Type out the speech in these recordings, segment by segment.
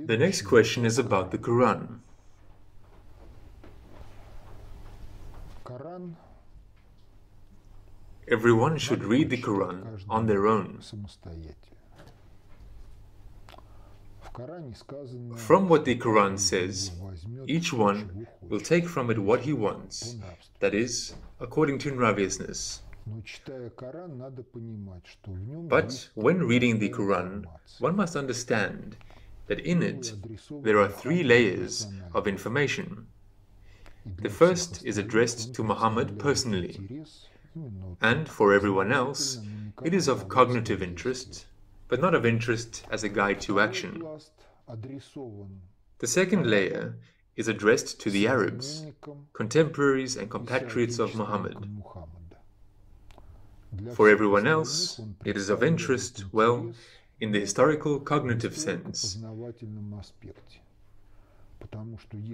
The next question is about the Quran. Everyone should read the Quran on their own. From what the Quran says, each one will take from it what he wants, that is, according to nraviousness. But when reading the Quran, one must understand that in it there are three layers of information. The first is addressed to Muhammad personally, and for everyone else, it is of cognitive interest, but not of interest as a guide to action. The second layer is addressed to the Arabs, contemporaries and compatriots of Muhammad. For everyone else, it is of interest, well, in the historical cognitive sense.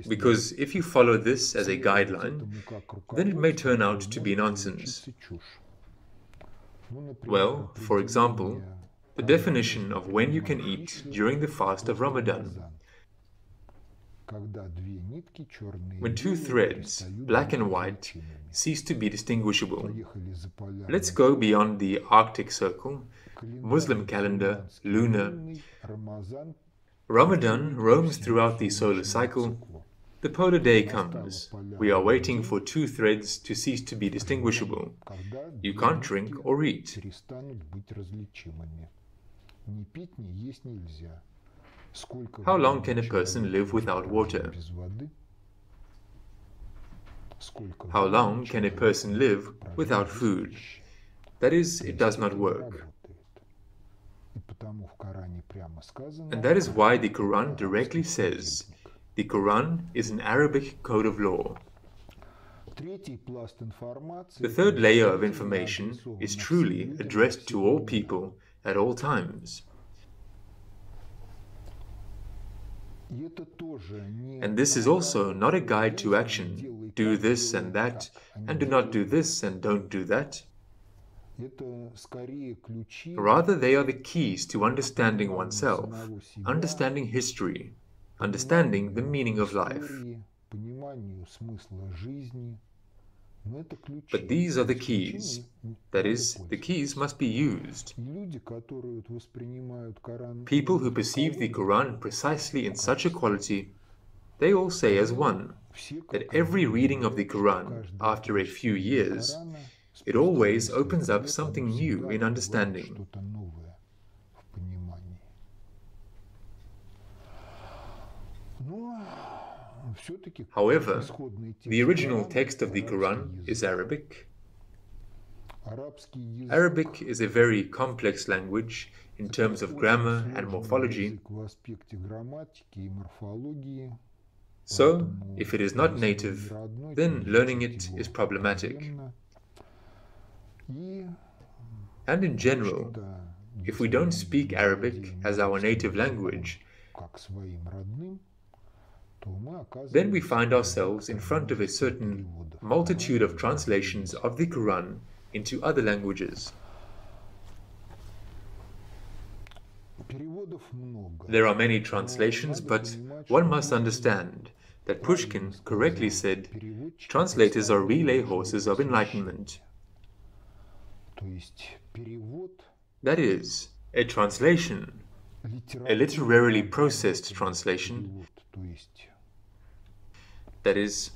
Because if you follow this as a guideline, then it may turn out to be nonsense. Well, for example, the definition of when you can eat during the fast of Ramadan. When two threads, black and white, cease to be distinguishable. Let's go beyond the Arctic Circle, Muslim calendar, lunar. Ramadan roams throughout the solar cycle. The polar day comes. We are waiting for two threads to cease to be distinguishable. You can't drink or eat. How long can a person live without water? How long can a person live without food? That is, it does not work. And that is why the Quran directly says, the Quran is an Arabic code of law. The third layer of information is truly addressed to all people at all times. And this is also not a guide to action. Do this and that, and do not do this and don't do that. Rather, they are the keys to understanding oneself, understanding history, understanding the meaning of life. But these are the keys. That is, the keys must be used. People who perceive the Quran precisely in such a quality, they all say as one, that every reading of the Quran, after a few years, it always opens up something new in understanding. However, the original text of the Quran is Arabic. Arabic is a very complex language in terms of grammar and morphology. So, if it is not native, then learning it is problematic. And in general, if we don't speak Arabic as our native language, then we find ourselves in front of a certain multitude of translations of the Quran into other languages. There are many translations, but one must understand that Pushkin correctly said, translators are relay horses of enlightenment. That is, a translation, a literarily processed translation, that is,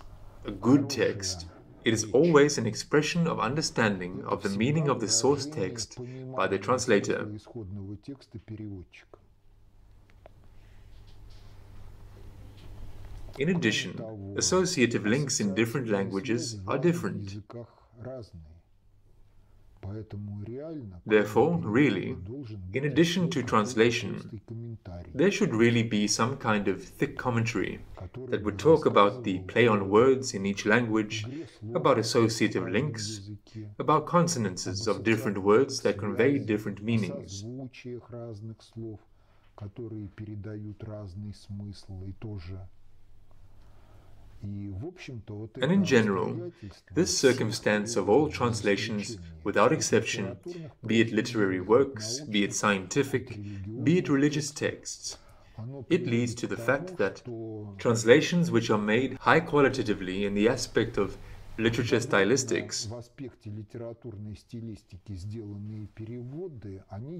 a good text, it is always an expression of understanding of the meaning of the source text by the translator. In addition, associative links in different languages are different. Therefore, really, in addition to translation, there should really be some kind of thick commentary that would talk about the play on words in each language, about associative links, about consonances of different words that convey different meanings. And in general, this circumstance of all translations, without exception, be it literary works, be it scientific, be it religious texts, It leads to the fact that translations which are made high qualitatively in the aspect of literature stylistics,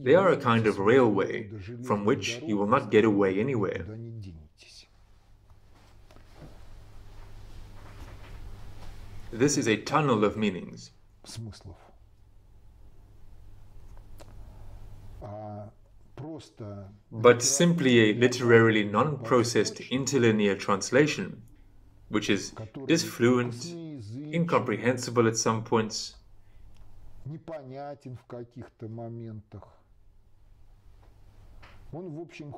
they are a kind of railway from which you will not get away anywhere. This is a tunnel of meanings. But simply a literarily non-processed interlinear translation, which is disfluent, incomprehensible at some points,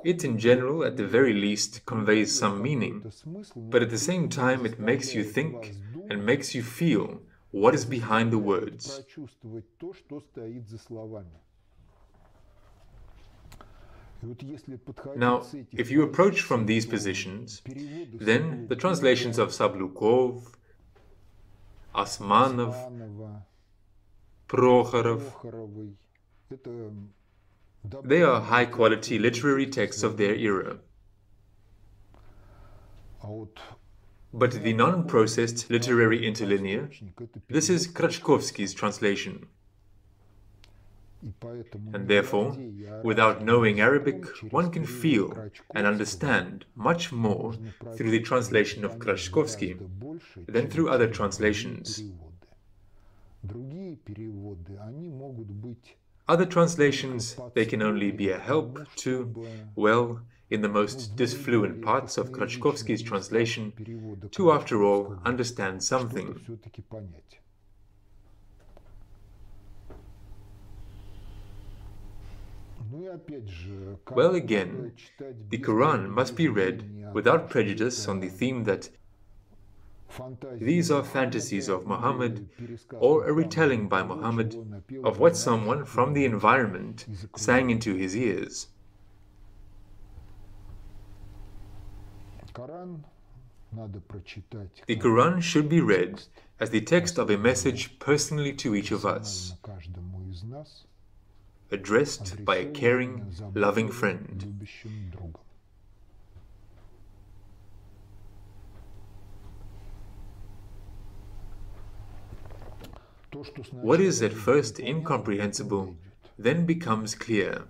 it in general, at the very least, conveys some meaning, but at the same time it makes you think and makes you feel what is behind the words. Now, if you approach from these positions, then the translations of Sablukov, Osmanov, Prokhorov, they are high-quality literary texts of their era. But the non-processed literary interlinear, this is Krachkovsky's translation. And therefore, without knowing Arabic, one can feel and understand much more through the translation of Krachkovsky than through other translations. Other translations, they can only be a help to, well, in the most disfluent parts of Krachkovsky's translation, to, after all, understand something. Well, again, the Quran must be read without prejudice on the theme that these are fantasies of Muhammad, or a retelling by Muhammad of what someone from the environment sang into his ears. The Quran should be read as the text of a message personally to each of us, addressed by a caring, loving friend. What is at first incomprehensible then becomes clear.